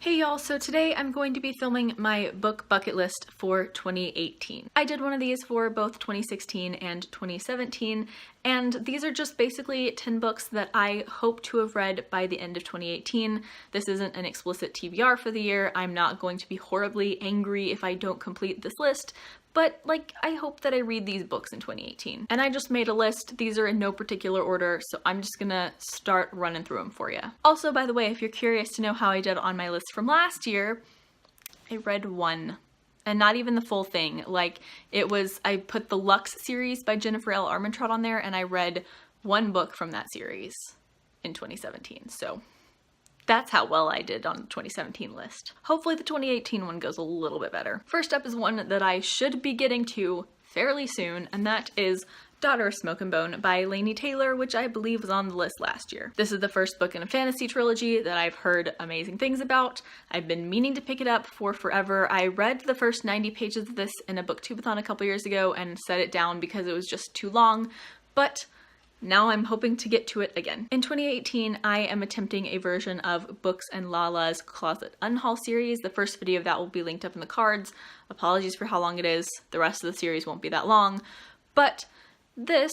Hey y'all, so today I'm going to be filming my book bucket list for 2018. I did one of these for both 2016 and 2017, and these are just basically 10 books that I hope to have read by the end of 2018. This isn't an explicit TBR for the year. I'm not going to be horribly angry if I don't complete this list, but I hope that I read these books in 2018. And I just made a list. These are in no particular order, so I'm just gonna start running through them for you. Also, by the way, if you're curious to know how I did on my list from last year, I read one. And not even the full thing. I put the Lux series by Jennifer L. Armentrout on there, and I read one book from that series in 2017, so that's how well I did on the 2017 list. Hopefully the 2018 one goes a little bit better. First up is one that I should be getting to fairly soon, and that is Daughter of Smoke and Bone by Laini Taylor, which I believe was on the list last year. This is the first book in a fantasy trilogy that I've heard amazing things about. I've been meaning to pick it up for forever. I read the first 90 pages of this in a booktubeathon a couple years ago and set it down because it was just too long, but now I'm hoping to get to it again. In 2018, I am attempting a version of Books and Lala's Closet Unhaul series. The first video of that will be linked up in the cards. Apologies for how long it is. The rest of the series won't be that long, but this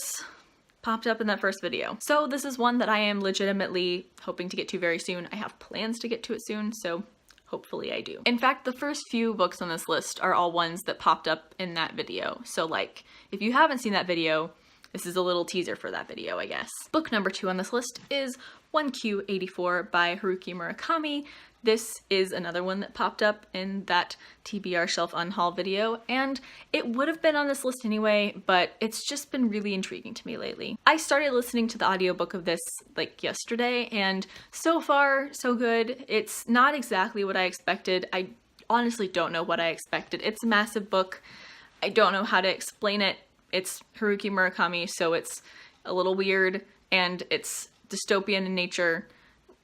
popped up in that first video. So this is one that I am legitimately hoping to get to very soon. I have plans to get to it soon, so hopefully I do. In fact, the first few books on this list are all ones that popped up in that video. So if you haven't seen that video, this is a little teaser for that video, I guess. Book number 2 on this list is 1Q84 by Haruki Murakami. This is another one that popped up in that TBR shelf unhaul video, and it would have been on this list anyway, but it's just been really intriguing to me lately. I started listening to the audiobook of this yesterday, and so far, so good. It's not exactly what I expected. I honestly don't know what I expected. It's a massive book. I don't know how to explain it. It's Haruki Murakami, so it's a little weird, and it's dystopian in nature.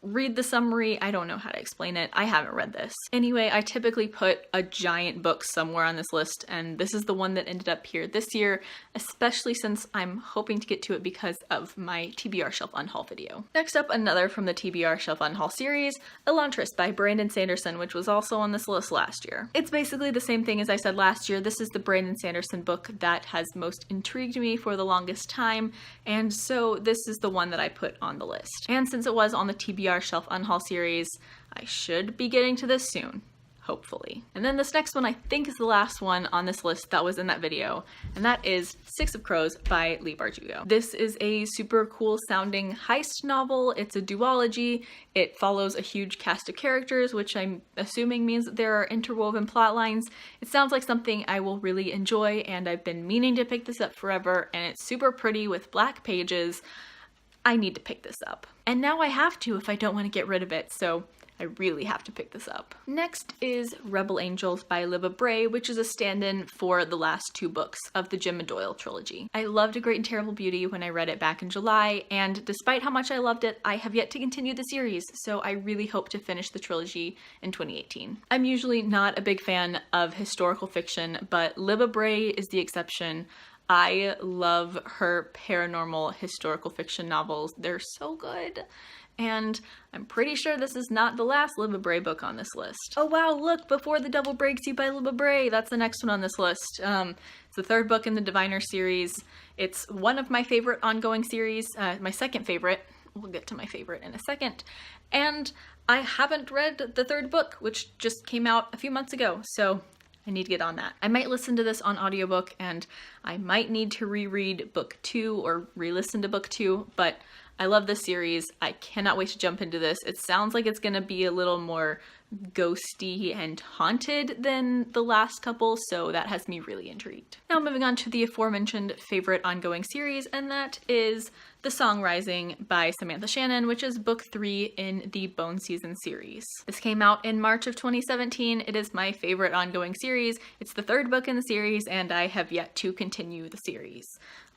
Read the summary. I don't know how to explain it. I haven't read this. Anyway, I typically put a giant book somewhere on this list, and this is the one that ended up here this year, especially since I'm hoping to get to it because of my TBR Shelf Unhaul video. Next up, another from the TBR Shelf Unhaul series, Elantris by Brandon Sanderson, which was also on this list last year. It's basically the same thing as I said last year. This is the Brandon Sanderson book that has most intrigued me for the longest time, and so this is the one that I put on the list. And since it was on the TBR Shelf Unhaul series, I should be getting to this soon, hopefully. And then this next one I think is the last one on this list that was in that video, and that is Six of Crows by Leigh Bardugo. This is a super cool sounding heist novel. It's a duology. It follows a huge cast of characters, which I'm assuming means that there are interwoven plot lines. It sounds like something I will really enjoy, and I've been meaning to pick this up forever, and it's super pretty with black pages. I need to pick this up. And now I have to if I don't want to get rid of it, so I really have to pick this up. Next is Rebel Angels by Libba Bray, which is a stand-in for the last 2 books of the Jim Doyle trilogy. I loved A Great and Terrible Beauty when I read it back in July, and despite how much I loved it, I have yet to continue the series, so I really hope to finish the trilogy in 2018. I'm usually not a big fan of historical fiction, but Libba Bray is the exception. I love her paranormal historical fiction novels. They're so good. And I'm pretty sure this is not the last Libba Bray book on this list. Oh wow, look, Before the Devil Breaks You by Libba Bray. That's the next one on this list. It's the 3rd book in the Diviner series. It's one of my favorite ongoing series, my second favorite. We'll get to my favorite in a second. And I haven't read the 3rd book, which just came out a few months ago, so I need to get on that. I might listen to this on audiobook, and I might need to reread book 2 or re-listen to book 2, but I love this series. I cannot wait to jump into this. It sounds like it's gonna be a little more ghosty and haunted than the last couple, so that has me really intrigued. Now moving on to the aforementioned favorite ongoing series, and that is The Song Rising by Samantha Shannon, which is book 3 in the Bone Season series. This came out in March of 2017. It is my favorite ongoing series. It's the 3rd book in the series, and I have yet to continue the series.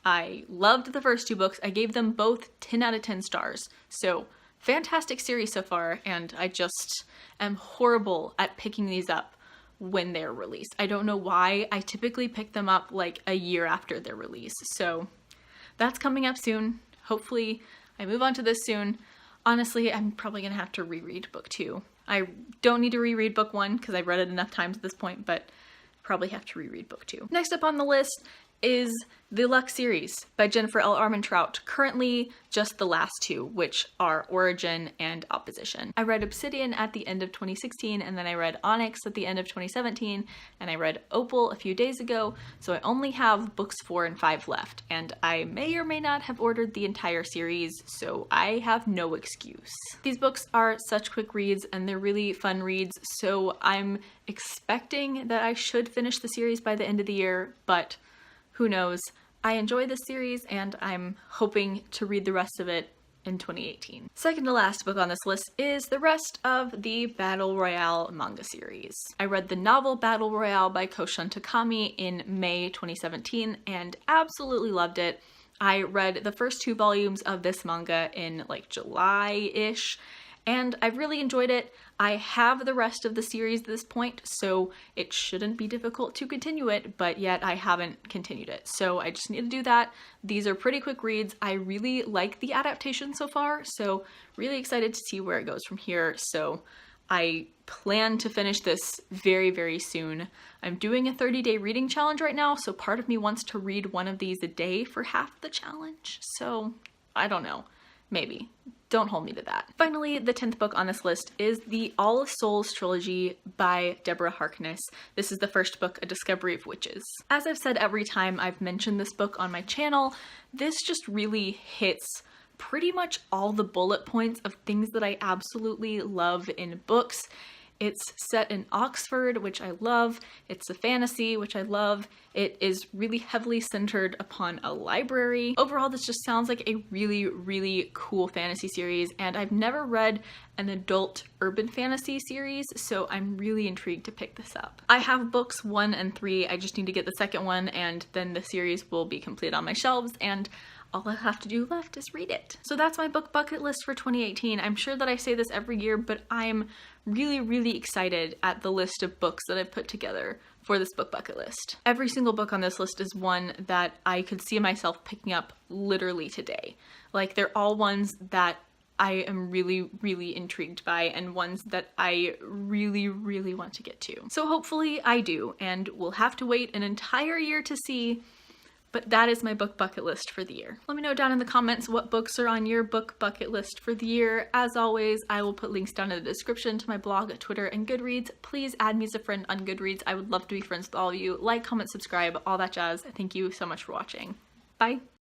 I loved the first 2 books. I gave them both 10 out of 10 stars. So fantastic series so far, and I just am horrible at picking these up when they're released. I don't know why. I typically pick them up a year after their release. So that's coming up soon. Hopefully I move on to this soon. Honestly, I'm probably gonna have to reread book 2. I don't need to reread book 1 because I've read it enough times at this point, but probably have to reread book 2. Next up on the list is the Luck series by Jennifer L. Armentrout. Currently just the last 2, which are Origin and Opposition. I read Obsidian at the end of 2016, and then I read Onyx at the end of 2017, and I read Opal a few days ago, so I only have books 4 and 5 left, and I may or may not have ordered the entire series, so I have no excuse. These books are such quick reads, and they're really fun reads, so I'm expecting that I should finish the series by the end of the year, but who knows? I enjoy this series and I'm hoping to read the rest of it in 2018. Second to last book on this list is the rest of the Battle Royale manga series. I read the novel Battle Royale by Koushun Takami in May 2017 and absolutely loved it. I read the first 2 volumes of this manga in like July-ish, and I've really enjoyed it. I have the rest of the series at this point, so it shouldn't be difficult to continue it, but yet I haven't continued it. So I just need to do that. These are pretty quick reads. I really like the adaptation so far, so really excited to see where it goes from here. So I plan to finish this very, very soon. I'm doing a 30-day reading challenge right now, so part of me wants to read one of these a day for half the challenge. So I don't know, maybe. Don't hold me to that. Finally, the 10th book on this list is the All Souls trilogy by Deborah Harkness. This is the first book, A Discovery of Witches. As I've said every time I've mentioned this book on my channel, this just really hits pretty much all the bullet points of things that I absolutely love in books. It's set in Oxford, which I love. It's a fantasy, which I love. It is really heavily centered upon a library. Overall, this just sounds like a really, really cool fantasy series, and I've never read an adult urban fantasy series, so I'm really intrigued to pick this up. I have books 1 and 3. I just need to get the second one, and then the series will be complete on my shelves, and all I have to do left is read it. So that's my book bucket list for 2018. I'm sure that I say this every year, but I'm really, really excited at the list of books that I've put together for this book bucket list. Every single book on this list is one that I could see myself picking up literally today. Like, they're all ones that I am really, really intrigued by and ones that I really, really want to get to. So hopefully I do, and we'll have to wait an entire year to see. But that is my book bucket list for the year. Let me know down in the comments what books are on your book bucket list for the year. As always, I will put links down in the description to my blog, Twitter, and Goodreads. Please add me as a friend on Goodreads. I would love to be friends with all of you. Like, comment, subscribe, all that jazz. Thank you so much for watching. Bye.